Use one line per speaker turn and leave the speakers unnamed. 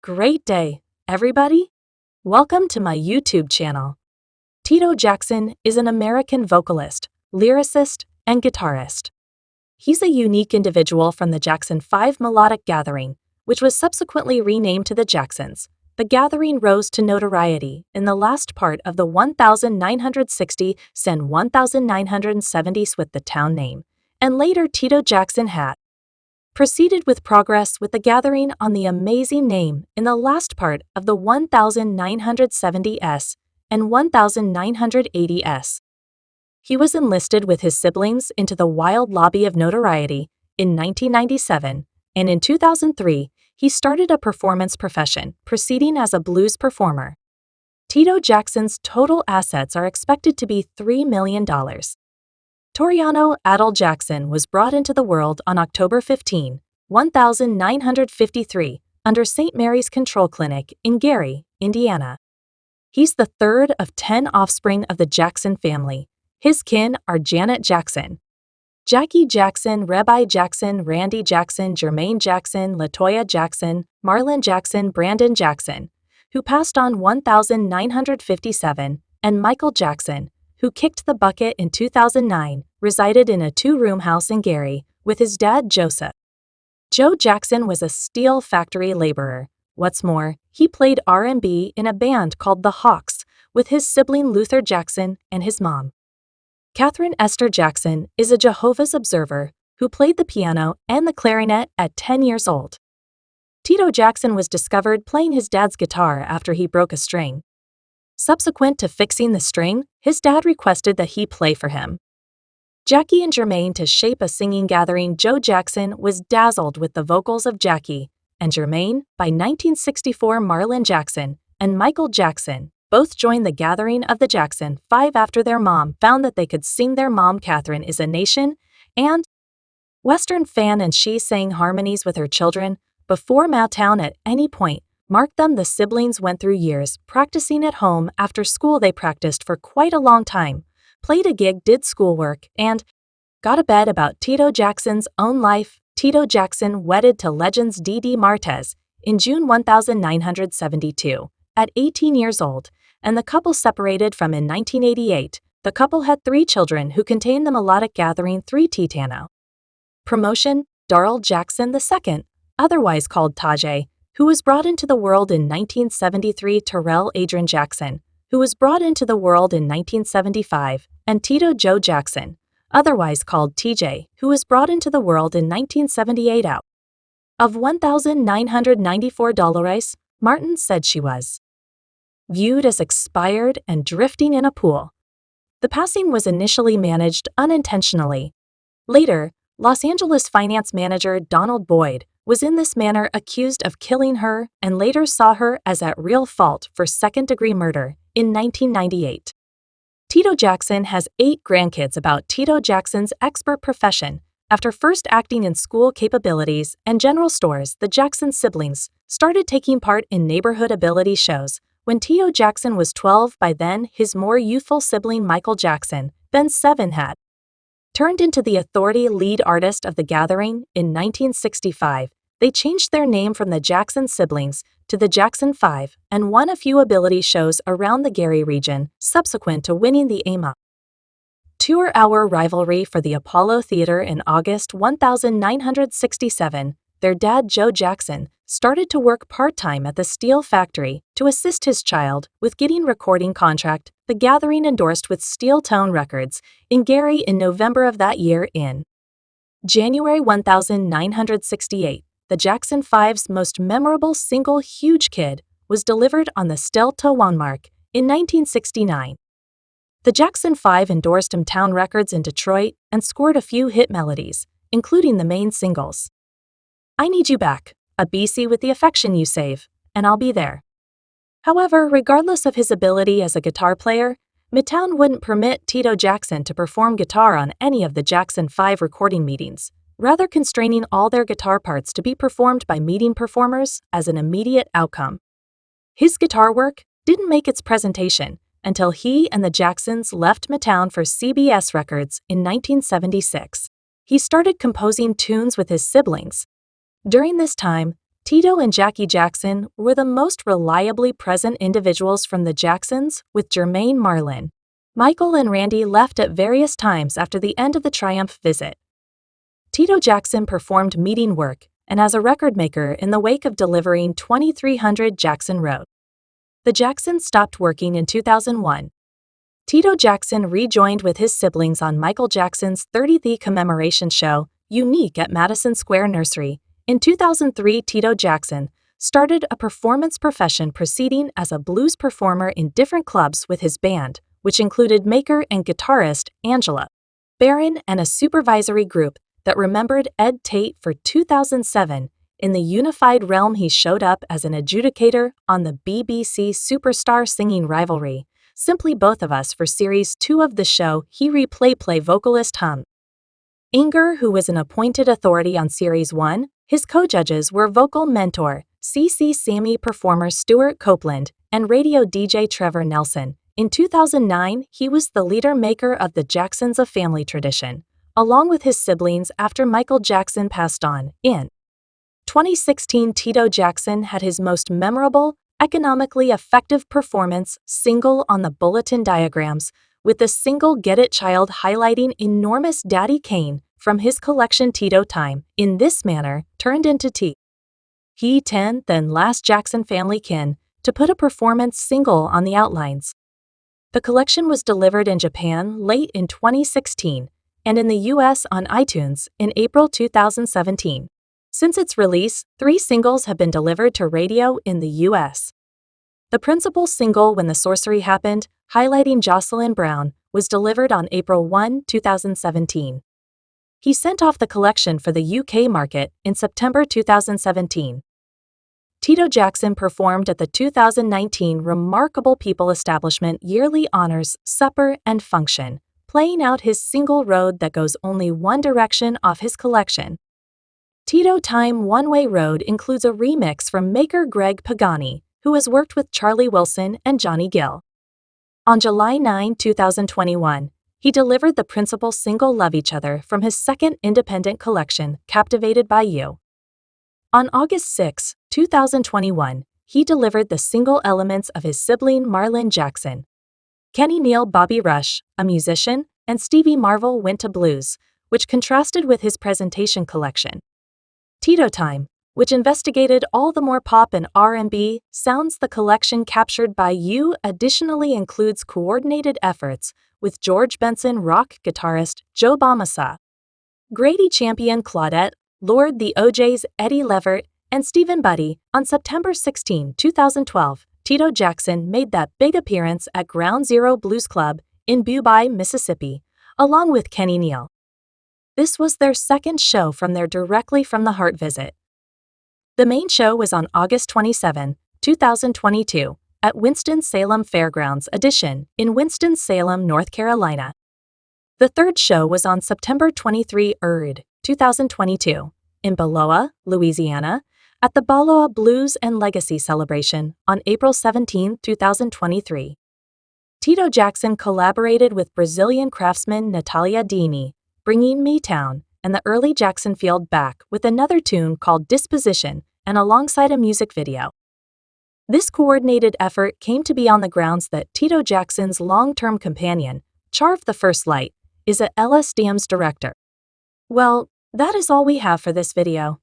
Great day, everybody! Welcome to my YouTube channel. Tito Jackson is an American vocalist, lyricist, and guitarist. He's a unique individual from the Jackson 5 melodic gathering, which was subsequently renamed to the Jacksons. The gathering rose to notoriety in the last part of the 1960 and 1970s with the town name, and later Tito Jackson had proceeded with progress with the gathering on the amazing name in the last part of the 1970s and 1980s. He was enlisted with his siblings into the wild lobby of notoriety in 1997, and in 2003, he started a performance profession, proceeding as a blues performer. Tito Jackson's total assets are expected to be $3 million. Toriano Adol Jackson was brought into the world on October 15, 1953, under St. Mary's Control Clinic in Gary, Indiana. He's the third of 10 offspring of the Jackson family. His kin are Janet Jackson, Jackie Jackson, Rebbi Jackson, Randy Jackson, Jermaine Jackson, Latoya Jackson, Marlon Jackson, Brandon Jackson, who passed on 1957, and Michael Jackson, who kicked the bucket in 2009, resided in a two-room house in Gary with his dad Joseph. Joe Jackson was a steel factory laborer. What's more, he played R&B in a band called the Hawks with his sibling Luther Jackson and his mom. Catherine Esther Jackson is a Jehovah's Observer who played the piano and the clarinet at 10 years old. Tito Jackson was discovered playing his dad's guitar after he broke a string. Subsequent to fixing the string, his dad requested that he play for him. Jackie and Jermaine to shape a singing gathering. Joe Jackson was dazzled with the vocals of Jackie and Jermaine. By 1964, Marlon Jackson and Michael Jackson both joined the gathering of the Jackson 5 after their mom found that they could sing. Their mom, Catherine, is a Nation and Western fan, and she sang harmonies with her children before Motown at any point marked them. The siblings went through years practicing at home. After school, they practiced for quite a long time, played a gig, did schoolwork, and got a bed about Tito Jackson's own life. Tito Jackson wedded to legends Dee Martez in June 1972 at 18 years old, and the couple separated from in 1988. The couple had 3 children who contained the melodic gathering 3 Titano. Promotion: Darrell Jackson II, otherwise called Tajay, who was brought into the world in 1973, Terrell Adrian Jackson, who was brought into the world in 1975, and Tito Joe Jackson, otherwise called TJ, who was brought into the world in 1978. Out of $1,994, Martin said she was viewed as expired and drifting in a pool. The passing was initially managed unintentionally. Later, Los Angeles finance manager Donald Boyd was in this manner accused of killing her and later saw her as at real fault for second-degree murder in 1998. Tito Jackson has 8 grandkids. About Tito Jackson's expert profession: after first acting in school capabilities and general stores, the Jackson siblings started taking part in neighborhood ability shows. When Tito Jackson was 12, by then, his more youthful sibling Michael Jackson, then 7, had turned into the authority lead artist of the gathering. In 1965, they changed their name from the Jackson siblings to the Jackson 5 and won a few ability shows around the Gary region, subsequent to winning the AMA Tour-Hour rivalry for the Apollo Theater in August 1967. Their dad, Joe Jackson, started to work part-time at the steel factory to assist his child with getting recording contract. The gathering endorsed with Steel Tone Records in Gary in November of that year. In January 1968, the Jackson 5's most memorable single, Huge Kid, was delivered on the Steel Tone mark in 1969. The Jackson 5 endorsed Town Records in Detroit and scored a few hit melodies, including the main singles, I Need You Back, A BC with the Affection You Save, and I'll Be There. However, regardless of his ability as a guitar player, Motown wouldn't permit Tito Jackson to perform guitar on any of the Jackson 5 recording meetings, rather constraining all their guitar parts to be performed by meeting performers as an immediate outcome. His guitar work didn't make its presentation until he and the Jacksons left Motown for CBS Records in 1976. He started composing tunes with his siblings. During this time, Tito and Jackie Jackson were the most reliably present individuals from the Jacksons, with Jermaine Marlin. Michael and Randy left at various times after the end of the Triumph visit. Tito Jackson performed meeting work and as a record maker in the wake of delivering 2300 Jackson Road. The Jacksons stopped working in 2001. Tito Jackson rejoined with his siblings on Michael Jackson's 30th commemoration show, Unique at Madison Square Nursery. In 2003, Tito Jackson started a performance profession proceeding as a blues performer in different clubs with his band, which included maker and guitarist Angela Barron and a supervisory group that remembered Ed Tate for 2007. In the unified realm, he showed up as an adjudicator on the BBC Superstar Singing Rivalry, Simply Both of Us for Series 2 of the show. He play vocalist Hum Inger, who was an appointed authority on Series 1. His co-judges were vocal mentor, CC Sammy performer Stuart Copeland, and radio DJ Trevor Nelson. In 2009, he was the leader-maker of the Jacksons of Family Tradition, along with his siblings after Michael Jackson passed on. In 2016, Tito Jackson had his most memorable, economically effective performance single on the Bulletin Diagrams, with the single Get It Child highlighting enormous Daddy Kane from his collection Tito Time. In this manner, turned into T. He 10 then last Jackson family kin to put a performance single on the outlines. The collection was delivered in Japan late in 2016 and in the US on iTunes in April 2017. Since its release, 3 singles have been delivered to radio in the US. The principal single, When the Sorcery Happened, highlighting Jocelyn Brown, was delivered on April 1, 2017. He sent off the collection for the UK market in September 2017. Tito Jackson performed at the 2019 Remarkable People Establishment Yearly Honors Supper and Function, playing out his single Road That Goes Only One Direction off his collection. Tito Time One Way Road includes a remix from maker Greg Pagani, who has worked with Charlie Wilson and Johnny Gill. On July 9, 2021, he delivered the principal single Love Each Other from his second independent collection, Captivated by You. On August 6, 2021, he delivered the single Elements of his sibling Marlin Jackson. Kenny Neal Bobby Rush, a musician, and Stevie Marvel Went to Blues, which contrasted with his presentation collection. Tito Time, which investigated all the more pop and R&B sounds. The collection Captured by You additionally includes coordinated efforts with George Benson rock guitarist Joe Bomassa, Grady champion Claudette, Lord the OJ's Eddie Levert, and Stephen Buddy. On September 16, 2012, Tito Jackson made that big appearance at Ground Zero Blues Club in Bubi, Mississippi, along with Kenny Neal. This was their second show from their Directly from the Heart visit. The main show was on August 27, 2022, at Winston-Salem Fairgrounds Edition in Winston-Salem, North Carolina. The third show was on September 23, 2022, in Beloa, Louisiana, at the Beloa Blues and Legacy Celebration on April 17, 2023. Tito Jackson collaborated with Brazilian craftsman Natalia Dini, bringing Me Town and the early Jackson Field back with another tune called Disposition and alongside a music video. This coordinated effort came to be on the grounds that Tito Jackson's long-term companion, Charv the First Light, is a LSDM's director. Well, that is all we have for this video.